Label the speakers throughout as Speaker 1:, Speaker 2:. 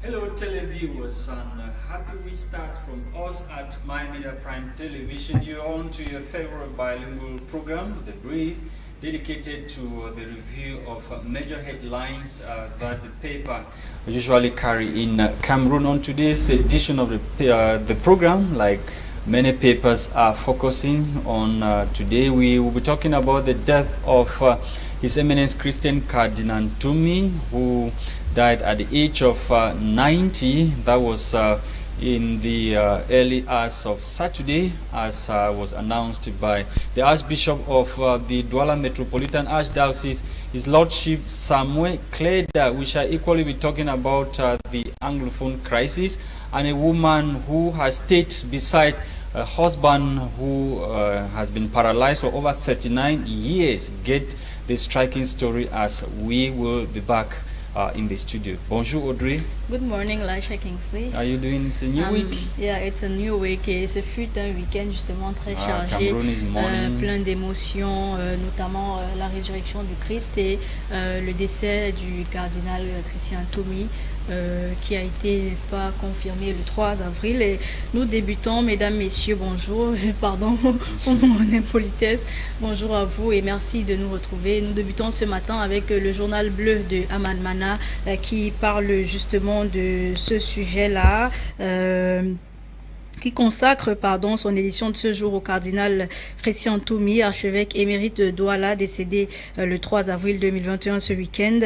Speaker 1: Hello televiewers and happy we start from us at My Media Prime Television. You're on to your favorite bilingual program, The Brief, dedicated to the review of major headlines that the paper usually carry in Cameroon. On today's edition of the program, like many papers are focusing on today, we will be talking about the death of His Eminence Christian Cardinal Tumi, who died at the age of 90. That was in the early hours of Saturday, as was announced by the Archbishop of the Douala Metropolitan Archdiocese, His Lordship Samuel Kleda. We shall equally be talking about the Anglophone crisis and a woman who has stayed beside a husband who has been paralyzed for over 39 years. Get the striking story as we will be back in the studio. Bonjour Audrey.
Speaker 2: Good morning Laisha Kingsley.
Speaker 1: How are you doing? It's a new week.
Speaker 2: Yeah, it's a new week et ce fut un week-end justement très chargé, plein d'émotions, notamment la résurrection du Christ et le décès du cardinal Christian Tumi. Qui a été, n'est-ce pas, confirmé le 3 avril. Et nous débutons, mesdames, messieurs, bonjour, pardon pour mon impolitesse, bonjour à vous et merci de nous retrouver. Nous débutons ce matin avec le journal bleu de Aman Mana qui parle justement de ce sujet-là. Qui consacre son édition de ce jour au cardinal Christian Tumi, archevêque émérite de Douala, décédé le 3 avril 2021 ce week-end.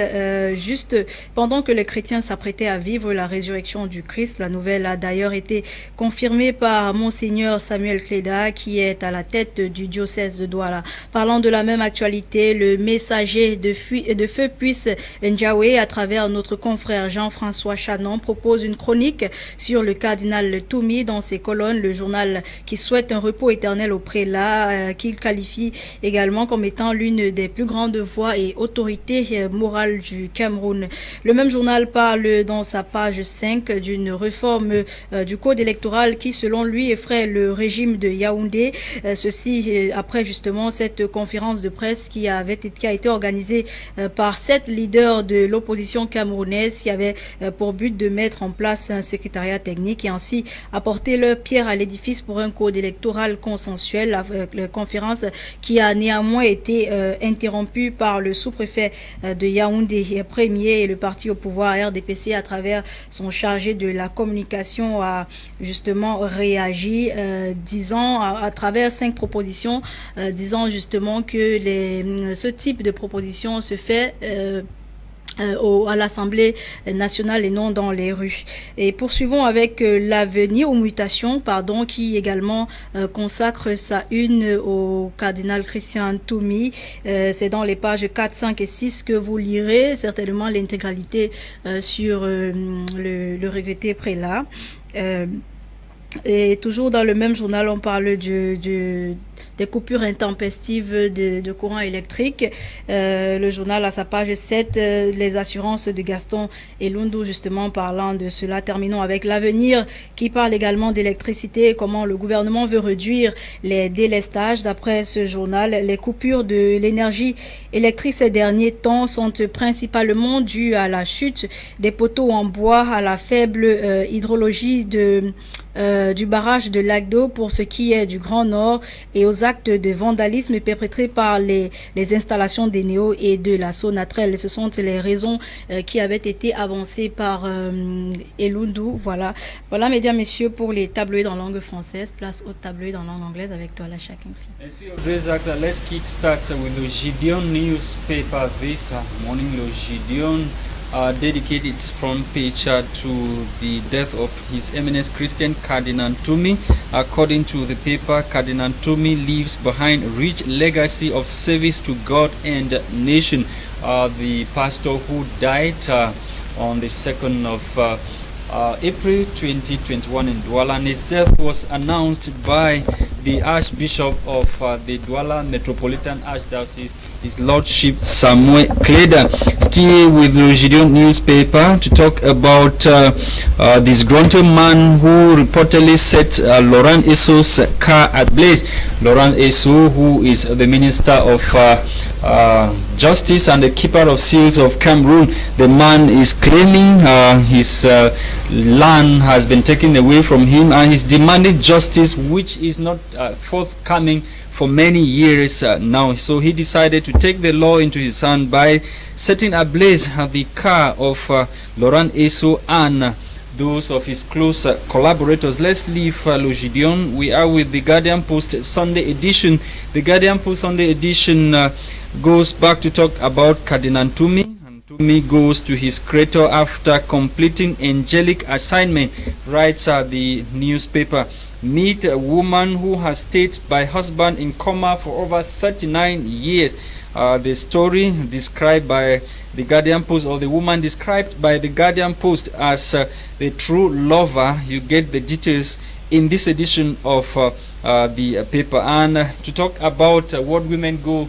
Speaker 2: Juste pendant que les chrétiens s'apprêtaient à vivre la résurrection du Christ, la nouvelle a d'ailleurs été confirmée par Monseigneur Samuel Kleda, qui est à la tête du diocèse de Douala. Parlant de la même actualité, le messager de feu Puisse Ndiawe, à travers notre confrère Jean-François Chanon, propose une chronique sur le cardinal Tumi dans ses colonnes, le journal qui souhaite un repos éternel au prélat, qu'il qualifie également comme étant l'une des plus grandes voix et autorités morales du Cameroun. Le même journal parle dans sa page 5 d'une réforme du code électoral qui, selon lui, effraie le régime de Yaoundé. Ceci après justement cette conférence de presse qui a été organisée par 7 leaders de l'opposition camerounaise qui avait pour but de mettre en place un secrétariat technique et ainsi apporter leur pierre à l'édifice pour un code électoral consensuel. La conférence qui a néanmoins été interrompue par le sous-préfet de Yaoundé premier et le parti au pouvoir RDPC à travers son chargé de la communication a justement réagi disant à travers 5 propositions disant justement que ce type de proposition se fait à l'Assemblée nationale et non dans les rues. Et poursuivons avec l'avenir aux mutations, qui également consacre sa une au cardinal Christian Tumi. C'est dans les pages 4, 5 et 6 que vous lirez certainement l'intégralité sur le regretté prélat. Et toujours dans le même journal, on parle des coupures intempestives de courant électrique. Le journal à sa page 7, les assurances de Gaston Elundu, justement parlant de cela. Terminons avec l'avenir qui parle également d'électricité et comment le gouvernement veut réduire les délestages. D'après ce journal, les coupures de l'énergie électrique ces derniers temps sont principalement dues à la chute des poteaux en bois, à la faible hydrologie du barrage de Lac d'Eau pour ce qui est du Grand Nord et aux actes de vandalisme perpétrés par les installations d'Eneo et de la Sonatrel. Ce sont les raisons qui avaient été avancées par Elundu. Voilà, mesdames, messieurs, pour les tabloïds en langue française. Place aux tabloïds en langue anglaise avec toi, Laisha Kingsley.
Speaker 1: Merci Audrey Zaxa. Let's kick start with the Gideon newspaper this morning. The Gideon dedicated its front page to the death of His Eminence Christian Cardinal Tumi. According to the paper, Cardinal Tumi leaves behind a rich legacy of service to God and nation. The pastor who died on the 2nd of April 2021 in Douala, and his death was announced by the Archbishop of the Douala Metropolitan Archdiocese, His Lordship Samuel Kleda. Still with the Gideon newspaper to talk about this disgruntled man who reportedly set Laurent Esso's car ablaze. Laurent Esso, who is the Minister of Justice and the Keeper of Seals of Cameroon, the man is claiming his land has been taken away from him, and he's demanding justice, which is not forthcoming for many years now. So he decided to take the law into his hand by setting ablaze the car of Laurent Esso and those of his close collaborators. Let's leave Le Gideon. We are with the Guardian Post Sunday edition. The Guardian Post Sunday edition goes back to talk about Cardinal Ntumi. Ntumi goes to his creator after completing angelic assignment, writes the newspaper. Meet a woman who has stayed by husband in coma for over 39 years. The story described by the Guardian Post, or the woman described by the Guardian Post as the true lover. You get the details in this edition of the paper. And to talk about what women go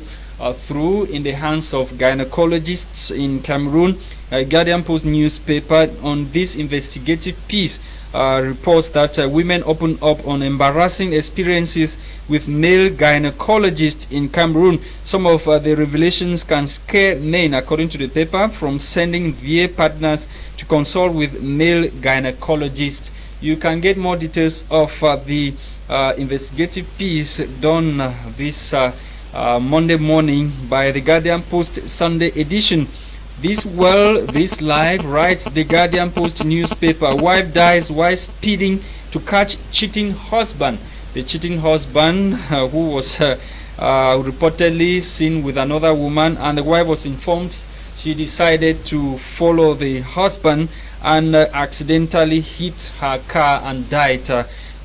Speaker 1: through in the hands of gynecologists in Cameroon, Guardian Post newspaper on this investigative piece reports that women open up on embarrassing experiences with male gynecologists in Cameroon. Some of the revelations can scare men, according to the paper, from sending VA partners to consult with male gynecologists. You can get more details of the investigative piece done this Monday morning by the Guardian Post Sunday edition. This world, this life, writes the Guardian Post newspaper. Wife dies while speeding to catch cheating husband. The cheating husband who was reportedly seen with another woman, and the wife was informed. She decided to follow the husband and accidentally hit her car and died.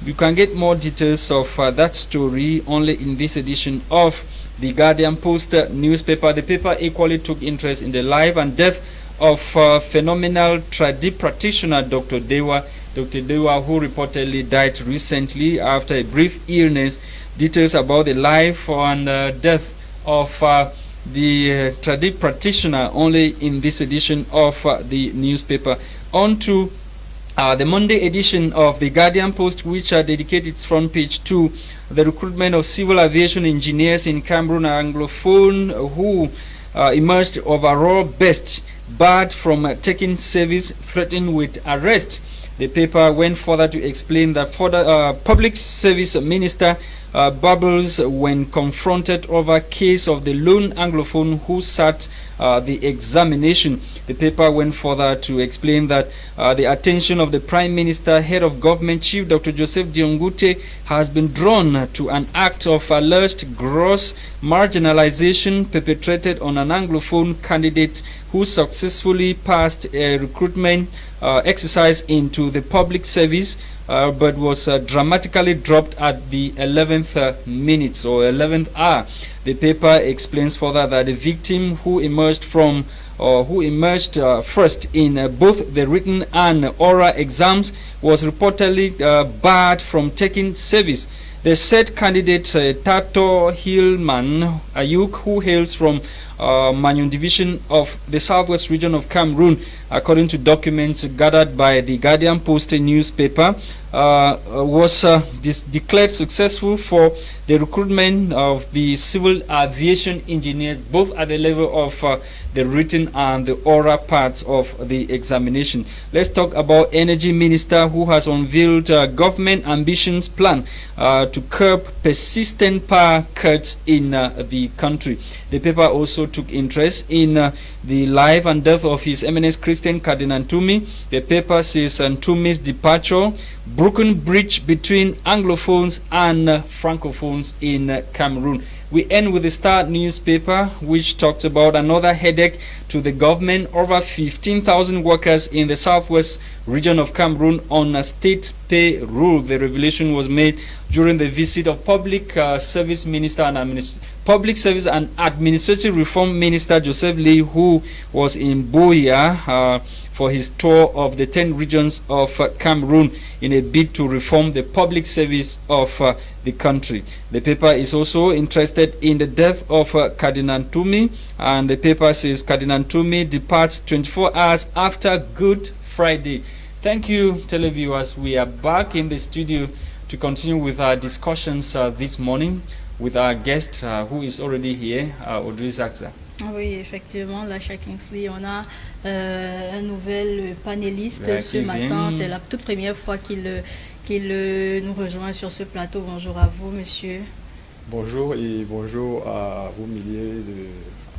Speaker 1: You can get more details of that story only in this edition of the Guardian Post newspaper. The paper equally took interest in the life and death of phenomenal tradi practitioner Dr. Dewa. Dr. Dewa, who reportedly died recently after a brief illness. Details about the life and death of the tradi practitioner only in this edition of the newspaper. On to the Monday edition of the Guardian Post, which dedicated its front page to the recruitment of civil aviation engineers in Cameroon, Anglophone who emerged overall best, barred from taking service, threatened with arrest. The paper went further to explain that Public Service Minister bubbles when confronted over case of the lone Anglophone who sat the examination. The paper went further to explain that the attention of the Prime Minister, Head of Government, Chief Dr. Joseph Diongute, has been drawn to an act of alleged gross marginalization perpetrated on an Anglophone candidate who successfully passed a recruitment exercise into the public service, but was dramatically dropped at the 11th minute or 11th hour. The paper explains further that the victim, who emerged first in both the written and oral exams, was reportedly barred from taking service. The said candidate, Tato Hillman Ayuk, who hails from Manyun division of the southwest region of Cameroon, according to documents gathered by the Guardian Post newspaper, was declared successful for the recruitment of the civil aviation engineers, both at the level of the written and the oral parts of the examination. Let's talk about Energy Minister, who has unveiled government ambitions plan to curb persistent power cuts in the country. The paper also took interest in the life and death of His Eminence Christian Cardinal Ntumi. The paper says Ntumi's departure, broken bridge between Anglophones and Francophones in Cameroon. We end with the Star newspaper, which talks about another headache to the government. Over 15,000 workers in the southwest region of Cameroon on a state pay rule. The revelation was made during the visit of Public Service Minister and Public Service and Administrative Reform Minister Joseph Lee, who was in Buea for his tour of the 10 regions of Cameroon in a bid to reform the public service of the country. The paper is also interested in the death of Cardinal Toumi, and the paper says Cardinal Toumi departs 24 hours after Good Friday. Thank you, televiewers. We are back in the studio to continue with our discussions this morning with our guest who is already here, Audrey Zakza.
Speaker 2: Oui, effectivement, Lasha Kingsley, on a un nouvel panéliste ce matin. C'est la toute première fois qu'il nous rejoint sur ce plateau. Bonjour à vous, monsieur.
Speaker 3: Bonjour et bonjour à vous milliers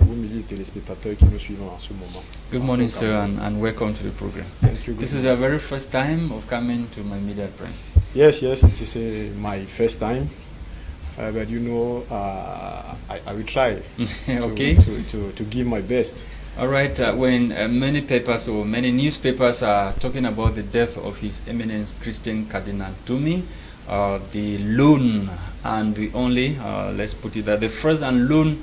Speaker 3: de téléspectateurs qui nous suivent en ce moment.
Speaker 1: Good morning, sir, and welcome to the program.
Speaker 3: Thank you.
Speaker 1: This is your very first time of coming to my media prime.
Speaker 3: Yes, it is my first time. But you know, I will try
Speaker 1: Okay.
Speaker 3: to give my best.
Speaker 1: All right. When many papers or many newspapers are talking about the death of His Eminence Christian Cardinal Toumi, the lone and the only, let's put it that the first and lone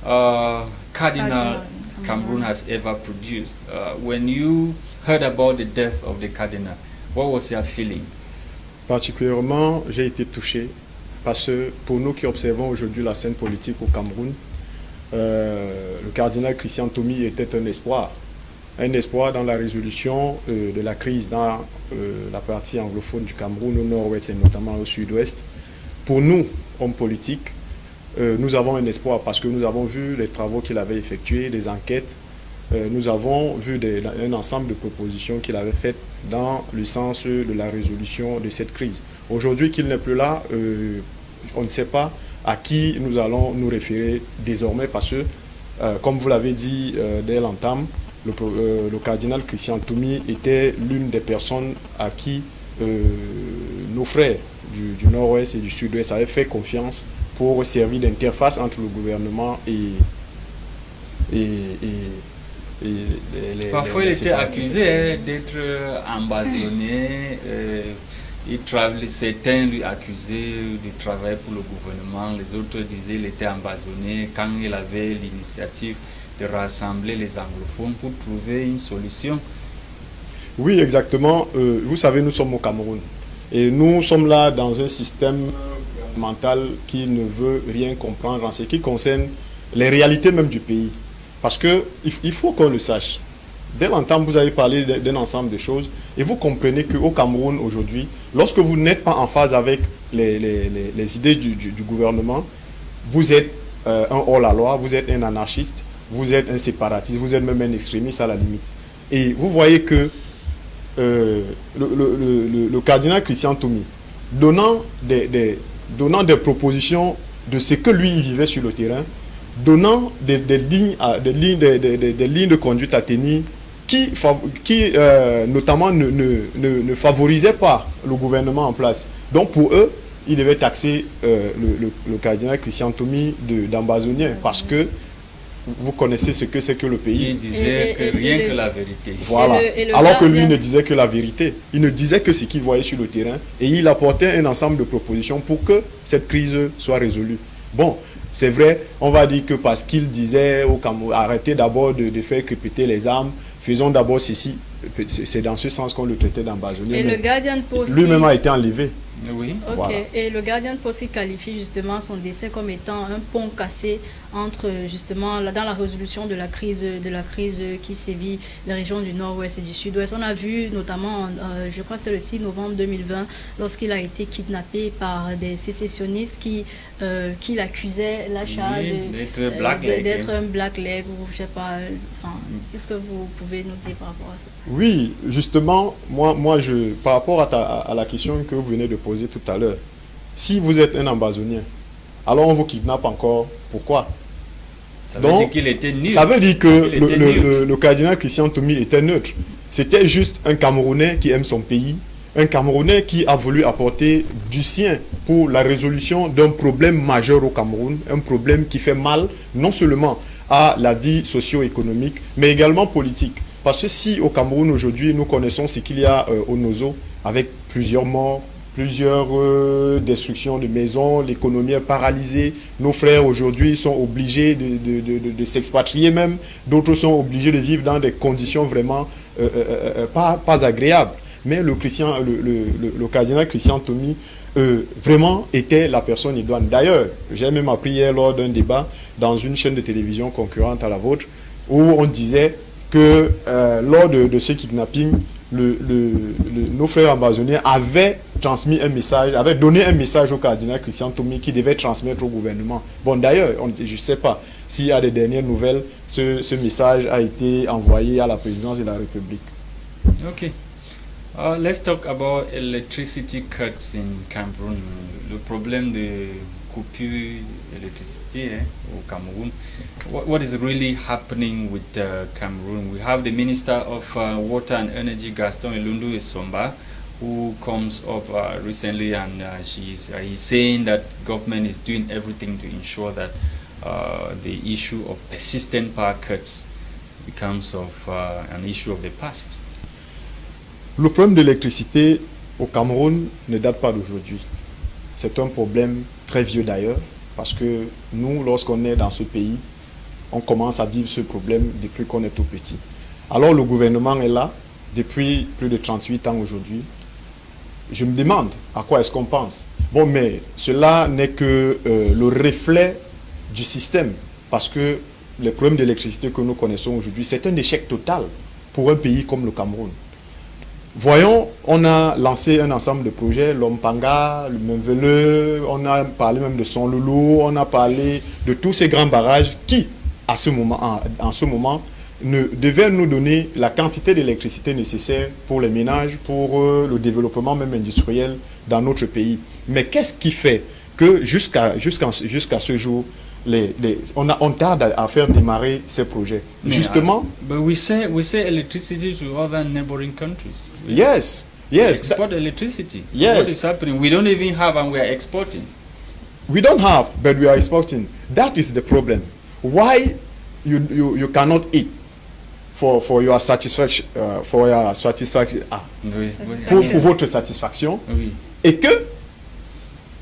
Speaker 1: Cardinal Cameroon has ever produced. When you heard about the death of the Cardinal, what was your feeling?
Speaker 3: Particulièrement, j'ai été touché parce que pour nous qui observons aujourd'hui la scène politique au Cameroun, le cardinal Christian Toumi était un espoir dans la résolution de la crise dans la partie anglophone du Cameroun, au nord-ouest et notamment au sud-ouest. Pour nous, hommes politiques, nous avons un espoir parce que nous avons vu les travaux qu'il avait effectués, les enquêtes, nous avons vu un ensemble de propositions qu'il avait faites dans le sens de la résolution de cette crise. Aujourd'hui qu'il n'est plus là, on ne sait pas à qui nous allons nous référer désormais parce que, comme vous l'avez dit dès l'entame, le cardinal Christian Toumi était l'une des personnes à qui nos frères du nord-ouest et du sud-ouest avaient fait confiance pour servir d'interface entre le gouvernement et
Speaker 1: Parfois, il était accusé d'être embassonné. Certains lui accusaient de travailler pour le gouvernement. Les autres disaient qu'il était embassonné quand il avait l'initiative de rassembler les anglophones pour trouver une solution.
Speaker 3: Oui, exactement. Vous savez, nous sommes au Cameroun. Et nous sommes là dans un système mental qui ne veut rien comprendre en ce qui concerne les réalités même du pays. Parce qu'il faut qu'on le sache. Dès l'entame, vous avez parlé d'un ensemble de choses et vous comprenez qu'au Cameroun aujourd'hui, lorsque vous n'êtes pas en phase avec les idées du gouvernement, vous êtes un hors-la-loi, vous êtes un anarchiste, vous êtes un séparatiste, vous êtes même un extrémiste à la limite. Et vous voyez que le cardinal Christian Toumi, donnant des propositions de ce que lui il vivait sur le terrain, donnant des lignes de conduite à tenir qui notamment ne favorisaient pas le gouvernement en place. Donc pour eux, ils devaient taxer le cardinal Christian Toumi d'ambazonien parce que vous connaissez ce que c'est que le pays.
Speaker 1: Il disait que rien que la vérité.
Speaker 3: Voilà. Alors que lui ne disait que la vérité. Il ne disait que ce qu'il voyait sur le terrain et il apportait un ensemble de propositions pour que cette crise soit résolue. Bon, c'est vrai, on va dire que parce qu'il disait au Cameroun, arrêtez d'abord de faire crépiter les armes, faisons d'abord ceci. C'est dans ce sens qu'on le traitait d'ambazonnier.
Speaker 2: Et le gardien de poste
Speaker 3: lui-même a été enlevé.
Speaker 1: Oui.
Speaker 2: Ok.
Speaker 3: Voilà.
Speaker 2: Et le gardien de poste qualifie justement son décès comme étant un pont cassé entre justement dans la résolution de la crise qui sévit les régions du nord-ouest et du sud-ouest. On a vu notamment, je crois que c'était le 6 novembre 2020, lorsqu'il a été kidnappé par des sécessionnistes qui l'accusaient l'achat d'être un black leg ou je sais pas. Enfin, qu'est-ce que vous pouvez nous dire par rapport à ça?
Speaker 3: Oui, justement, moi par rapport à la question que vous venez de poser tout à l'heure, si vous êtes un ambazonien, alors on vous kidnappe encore. Pourquoi?
Speaker 1: Ça veut dire qu'il était nul.
Speaker 3: Ça veut dire que le cardinal Christian Toumi était neutre. C'était juste un Camerounais qui aime son pays, un Camerounais qui a voulu apporter du sien pour la résolution d'un problème majeur au Cameroun, un problème qui fait mal non seulement à la vie socio-économique, mais également politique. Parce que si au Cameroun aujourd'hui nous connaissons ce qu'il y a au Nozo, avec plusieurs morts, plusieurs destructions de maisons, l'économie est paralysée. Nos frères aujourd'hui sont obligés de s'expatrier même. D'autres sont obligés de vivre dans des conditions vraiment pas agréables. Mais le cardinal Christian Tomi vraiment était la personne idoine. D'ailleurs, j'ai même appris hier lors d'un débat dans une chaîne de télévision concurrente à la vôtre, où on disait que lors de ce kidnapping, nos frères ambazoniens avaient transmis un message, avaient donné un message au cardinal Christian Tomi qui devait transmettre au gouvernement. Bon, d'ailleurs, je ne sais pas s'il y a des dernières nouvelles, ce message a été envoyé à la présidence de la République.
Speaker 1: Ok. Let's talk about electricity cuts in Cameroon. Le problème de coupure d'électricité au Cameroun. What is really happening with Cameroon? We have the Minister of Water and Energy, Gaston Elundu Esomba, who comes up recently, and he's saying that government is doing everything to ensure that the issue of persistent power cuts becomes an issue of the past.
Speaker 3: Le problème de l'électricité au Cameroun ne date pas d'aujourd'hui. C'est un problème très vieux d'ailleurs, parce que nous, lorsqu'on est dans ce pays, on commence à vivre ce problème depuis qu'on est tout petit. Alors le gouvernement est là depuis plus de 38 ans aujourd'hui. Je me demande à quoi est-ce qu'on pense. Bon, mais cela n'est que le reflet du système, parce que les problèmes d'électricité que nous connaissons aujourd'hui, c'est un échec total pour un pays comme le Cameroun. Voyons, on a lancé un ensemble de projets, l'Ompanga, le Menvele, on a parlé même de Son Loulou, on a parlé de tous ces grands barrages qui, en ce moment, devaient nous donner la quantité d'électricité nécessaire pour les ménages, pour le développement même industriel dans notre pays. Mais qu'est-ce qui fait que jusqu'à ce jour, on tarde à faire démarrer ces projets? Justement.
Speaker 1: But we say electricity to other neighboring countries.
Speaker 3: Yes.
Speaker 1: We export electricity. So
Speaker 3: yes.
Speaker 1: What is happening? We don't even have, and we are exporting.
Speaker 3: We don't have, but we are exporting. That is the problem. Why you cannot eat for your satisfaction, pour votre satisfaction,
Speaker 1: oui.
Speaker 3: Et que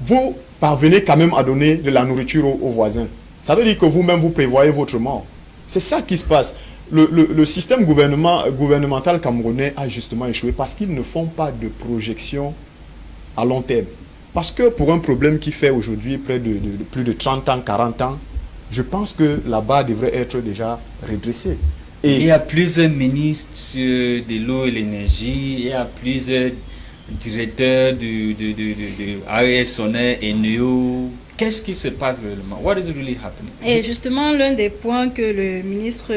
Speaker 3: vous parvenez quand même à donner de la nourriture aux voisins. Ça veut dire que vous-même, vous prévoyez votre mort. C'est ça qui se passe. Le système gouvernemental camerounais a justement échoué parce qu'ils ne font pas de projection à long terme. Parce que pour un problème qui fait aujourd'hui près de plus de 30 ans, 40 ans, je pense que la barre devrait être déjà redressée. Et
Speaker 1: il y a plusieurs ministres de l'eau et l'énergie, il y a plusieurs directeur de AES Sonnet et Neo. Qu'est-ce qui se passe réellement? What is really happening?
Speaker 2: Et justement, l'un des points que le ministre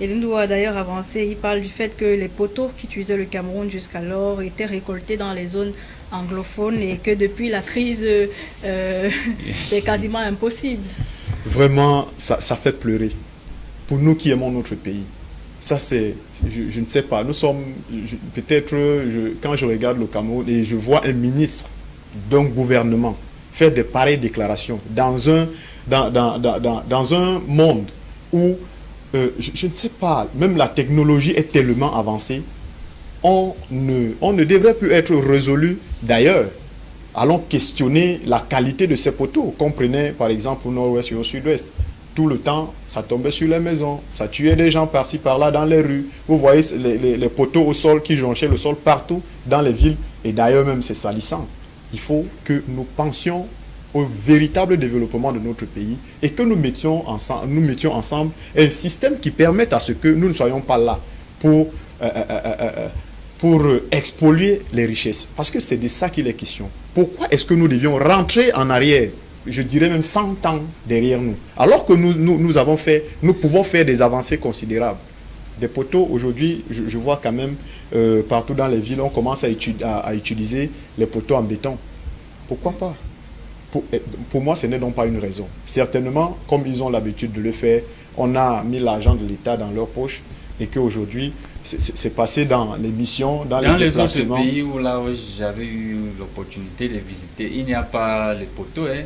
Speaker 2: Elundu a d'ailleurs avancé, il parle du fait que les poteaux qu'utilisait le Cameroun jusqu'alors étaient récoltés dans les zones anglophones et que depuis la crise, c'est quasiment impossible.
Speaker 3: Vraiment, ça fait pleurer. Pour nous qui aimons notre pays. Ça, c'est, je ne sais pas, nous sommes, peut-être, quand je regarde le Cameroun et je vois un ministre d'un gouvernement faire de pareilles déclarations dans un monde où, je ne sais pas, même la technologie est tellement avancée, on ne devrait plus être résolu d'ailleurs. Allons questionner la qualité de ces poteaux, qu'on prenait par exemple au nord-ouest et au sud-ouest. Tout le temps, ça tombait sur les maisons, ça tuait des gens par-ci, par-là dans les rues. Vous voyez les poteaux au sol qui jonchaient le sol partout dans les villes. Et d'ailleurs même, c'est salissant. Il faut que nous pensions au véritable développement de notre pays et que nous mettions ensemble un système qui permette à ce que nous ne soyons pas là pour expolier les richesses. Parce que c'est de ça qu'il est question. Pourquoi est-ce que nous devions rentrer en arrière, je dirais même 100 ans derrière nous, alors que nous pouvons faire des avancées considérables. Des poteaux, aujourd'hui, je vois quand même partout dans les villes, on commence à utiliser les poteaux en béton. Pourquoi pas? Pour moi, ce n'est donc pas une raison. Certainement, comme ils ont l'habitude de le faire, on a mis l'argent de l'État dans leur poche et qu'aujourd'hui, c'est passé dans les missions, dans les déplacements.
Speaker 1: Dans les autres pays où là j'avais eu l'opportunité de visiter, il n'y a pas les poteaux, hein.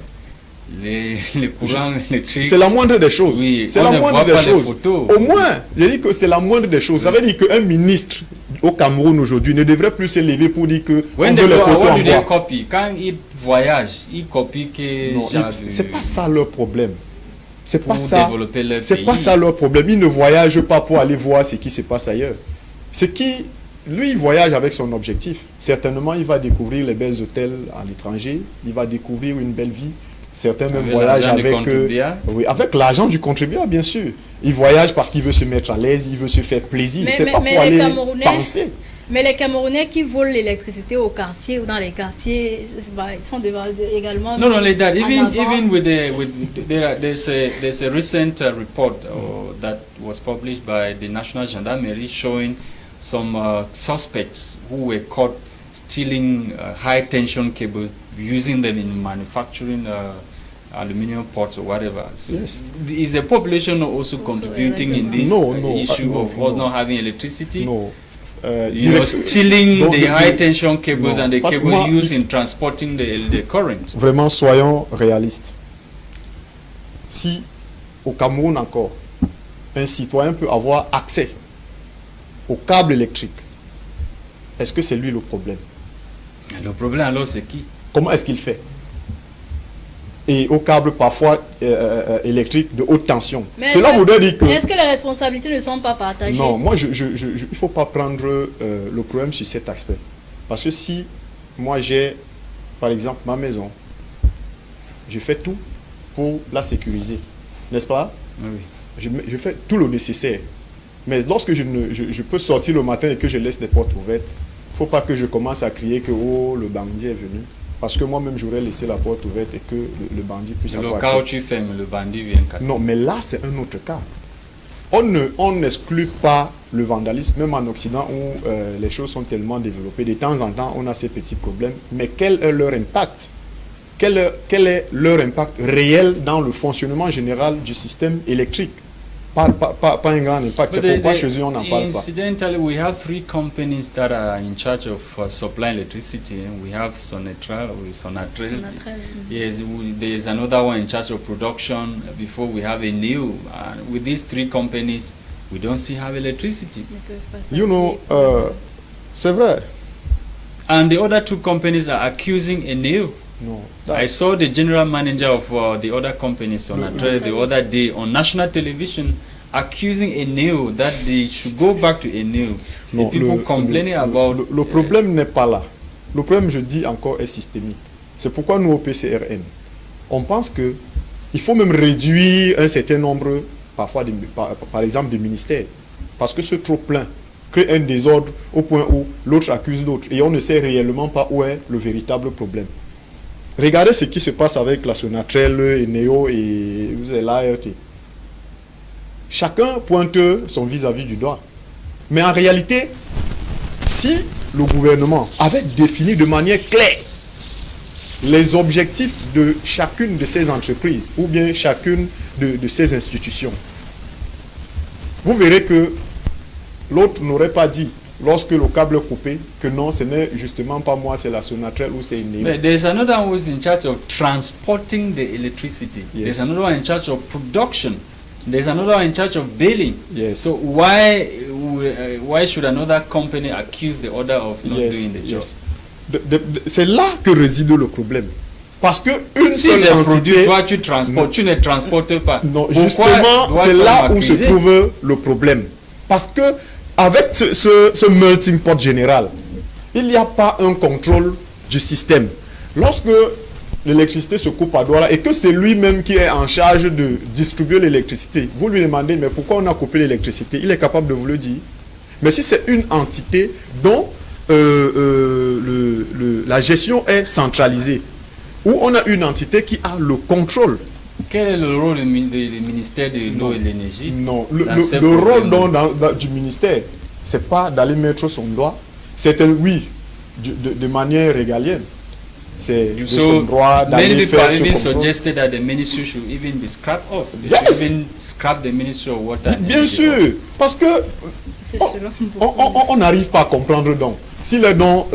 Speaker 1: Les courants électriques.
Speaker 3: C'est la moindre des choses.
Speaker 1: Oui,
Speaker 3: c'est la moindre des choses. Au moins, j'ai dit que c'est la moindre des choses. Ça veut dire qu'un ministre au Cameroun aujourd'hui ne devrait plus se lever pour dire que
Speaker 1: on veut les poteaux en bois. Quand ils voyagent, ils copient que...
Speaker 3: Non, c'est pas ça leur problème. C'est pas ça.
Speaker 1: C'est
Speaker 3: pas ça leur problème. Ils ne voyagent pas pour aller voir ce qui se passe ailleurs. Lui, il voyage avec son objectif. Certainement, il va découvrir les belles hôtels à l'étranger. Il va découvrir une belle vie. Certains même voyagent avec l'argent du contribuable, bien sûr. Il voyage parce qu'il veut se mettre à l'aise, il veut se faire plaisir. C'est pas pour aller penser.
Speaker 2: Mais les Camerounais qui volent l'électricité au quartier ou dans les quartiers, ils sont également...
Speaker 1: No, not like that. Even there's a recent report that was published by the National Gendarmerie showing some suspects who were caught stealing high tension cables, using them in manufacturing aluminium pots or whatever. So
Speaker 3: yes.
Speaker 1: Is the population also contributing in this issue of us not having electricity?
Speaker 3: No.
Speaker 1: Stealing the high tension cables and the cables used in transporting the current.
Speaker 3: Vraiment, soyons réalistes. Si au Cameroun encore, un citoyen peut avoir accès au câble électrique, est-ce que c'est lui le problème?
Speaker 1: Le problème alors c'est qui?
Speaker 3: Comment est-ce qu'il fait? Et au câble parfois électrique de haute tension. Cela voudrait dire que...
Speaker 2: Est-ce que les responsabilités ne sont pas partagées?
Speaker 3: Non, moi il ne faut pas prendre le problème sur cet aspect. Parce que si moi j'ai, par exemple, ma maison, je fais tout pour la sécuriser, n'est-ce pas?
Speaker 1: Oui.
Speaker 3: Je fais tout le nécessaire. Mais lorsque je peux sortir le matin et que je laisse les portes ouvertes, il ne faut pas que je commence à crier que oh, le bandit est venu. Parce que moi-même, j'aurais laissé la porte ouverte et que le bandit puisse avoir accès.
Speaker 1: Le cas où tu fermes, le bandit vient casser.
Speaker 3: Non, mais là, c'est un autre cas. On n'exclut pas le vandalisme, même en Occident où les choses sont tellement développées. De temps en temps, on a ces petits problèmes. Mais quel est leur impact? Quel est leur impact réel dans le fonctionnement général du système électrique? Pas un grand impact. C'est pourquoi chez eux, on n'en parle pas.
Speaker 1: Incidentally, we have 3 companies that are in charge of supplying electricity. We have Sonatrel. Yes, there's another one in charge of production. Before we have a new. With these 3 companies, we don't still have electricity.
Speaker 3: You know, c'est vrai.
Speaker 1: And the other 2 companies are accusing a new.
Speaker 3: No,
Speaker 1: I saw the general manager of the other companies the other day on national television accusing Eneo that they should go back to Eneo.
Speaker 3: No,
Speaker 1: people complaining about...
Speaker 3: Le problème n'est pas là. Le problème, je dis encore, est systémique. C'est pourquoi nous, au PCRN, on pense que il faut même réduire un certain nombre, parfois, par exemple, de ministères. Parce que ce trop plein crée un désordre au point où l'autre accuse l'autre. Et on ne sait réellement pas où est le véritable problème. Regardez ce qui se passe avec la Sonatrel, Eneo et l'ART. Chacun pointe son vis-à-vis du doigt. Mais en réalité, si le gouvernement avait défini de manière claire les objectifs de chacune de ces entreprises ou bien chacune de ces institutions, vous verrez que l'autre n'aurait pas dit, lorsque le câble est coupé, que non, ce n'est justement pas moi, c'est la Sonatrel ou c'est Eneo.
Speaker 1: But there's another one who's in charge of transporting the electricity.
Speaker 3: Yes.
Speaker 1: There's another one in charge of production. There's another one in charge of billing.
Speaker 3: Yes.
Speaker 1: So why should another company accuse the other of not doing the job?
Speaker 3: C'est là que réside le problème. Parce que une
Speaker 1: si
Speaker 3: seule entité...
Speaker 1: toi tu transportes, tu ne transportes pas.
Speaker 3: Non, justement, c'est là où se trouve le problème. Parce que avec ce melting pot général, il n'y a pas un contrôle du système. Lorsque l'électricité se coupe à Douala et que c'est lui-même qui est en charge de distribuer l'électricité, vous lui demandez, mais pourquoi on a coupé l'électricité? Il est capable de vous le dire. Mais si c'est une entité dont la gestion est centralisée, où on a une entité qui a le contrôle.
Speaker 1: Quel est le rôle du ministère de l'eau et de l'énergie?
Speaker 3: Non, le rôle du ministère, c'est pas d'aller mettre son doigt, c'est de manière régalienne. C'est de son droit d'aller faire ce contrôle.
Speaker 1: Suggested that the ministry should even be scrapped off. They should even scrap the ministry of water.
Speaker 3: Bien sûr, parce que on n'arrive pas à comprendre donc. S'il est dans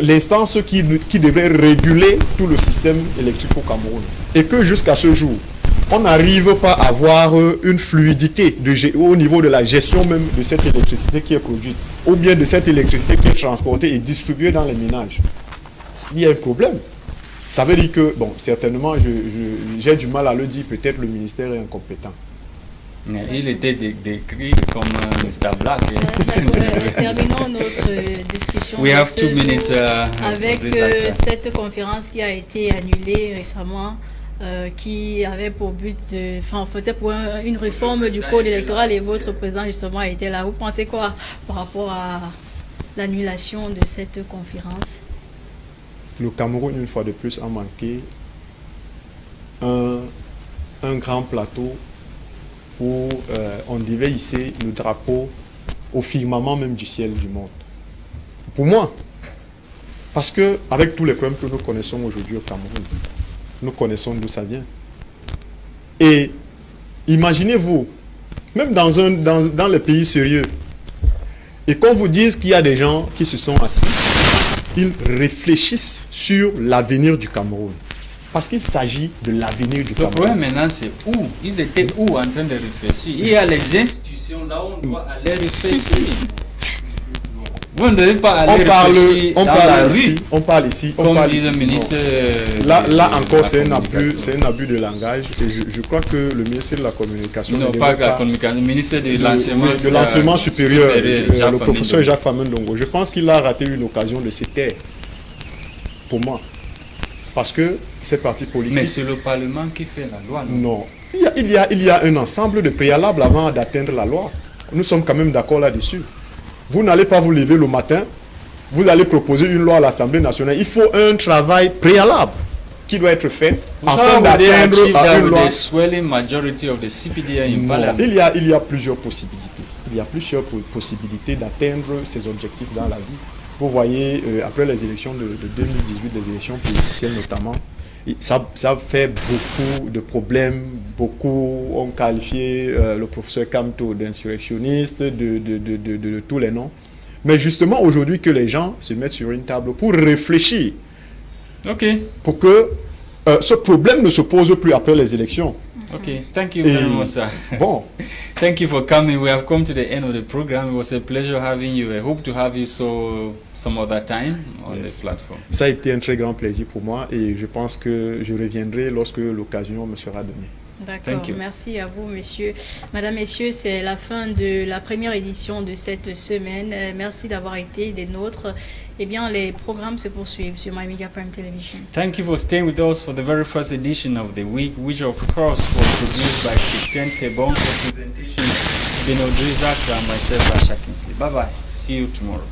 Speaker 3: l'instance qui devrait réguler tout le système électrique au Cameroun, et que jusqu'à ce jour, on n'arrive pas à avoir une fluidité au niveau de la gestion même de cette électricité qui est produite, ou bien de cette électricité qui est transportée et distribuée dans les ménages. Il y a un problème. Ça veut dire que, bon, certainement, j'ai du mal à le dire, peut-être le ministère est incompétent.
Speaker 1: Il était décrit comme Mr. Black.
Speaker 2: Terminons notre discussion avec cette conférence qui a été annulée récemment, qui avait pour but de... Enfin, faisait pour une réforme du code électoral et votre président justement était là. Vous pensez quoi par rapport à l'annulation de cette conférence?
Speaker 3: Le Cameroun, une fois de plus, a manqué un grand plateau où on devait hisser le drapeau au firmament même du ciel du monde. Pour moi, parce que avec tous les problèmes que nous connaissons aujourd'hui au Cameroun, nous connaissons d'où ça vient. Et imaginez-vous, même dans les pays sérieux, et qu'on vous dise qu'il y a des gens qui se sont assis, ils réfléchissent sur l'avenir du Cameroun. Parce qu'il s'agit de l'avenir du Cameroun.
Speaker 1: Le problème maintenant, c'est où? Ils étaient où en train de réfléchir? Il y a les institutions là où on doit aller réfléchir. Vous ne devez pas aller réfléchir dans la rue.
Speaker 3: On parle ici.
Speaker 1: Comme dit le ministre.
Speaker 3: Là encore, c'est un abus de langage. Et je crois que le ministre de la Communication...
Speaker 1: Non, pas de la communication. Le ministre de
Speaker 3: l'enseignement supérieur, le professeur Jacques Famendongo. Je pense qu'il a raté une occasion de se taire. Pour moi. Parce que ces partis politiques...
Speaker 1: Mais c'est le Parlement qui fait la loi, non?
Speaker 3: Non. Il y a un ensemble de préalables avant d'atteindre la loi. Nous sommes quand même d'accord là-dessus. Vous n'allez pas vous lever le matin, vous allez proposer une loi à l'Assemblée nationale. Il faut un travail préalable qui doit être fait afin d'atteindre une loi. Il y a plusieurs possibilités. Il y a plusieurs possibilités d'atteindre ces objectifs dans la vie. Vous voyez, après les élections de 2018, les élections présidentielles notamment, ça fait beaucoup de problèmes. Beaucoup ont qualifié le professeur Kamto d'insurrectionniste, de tous les noms. Mais justement, aujourd'hui, que les gens se mettent sur une table pour réfléchir. Pour que ce problème ne se pose plus après les élections.
Speaker 1: Okay, thank you very much, sir.
Speaker 3: Bon.
Speaker 1: Thank you for coming. We have come to the end of the program. It was a pleasure having you. I hope to have you some other time on this platform.
Speaker 3: Ça a été un très grand plaisir pour moi et je pense que je reviendrai lorsque l'occasion me sera donnée.
Speaker 2: D'accord, merci à vous, messieurs. Madame, messieurs, c'est la fin de la première édition de cette semaine. Merci d'avoir été des nôtres. Eh bien, les programmes se poursuivent sur MyMedia Prime Television.
Speaker 1: Thank you for staying with us for the very first edition of the week, which of course was produced by Christian Tebon for presentation, Beno Drizak, and myself, Asha Kingsley. Bye-bye. See you tomorrow.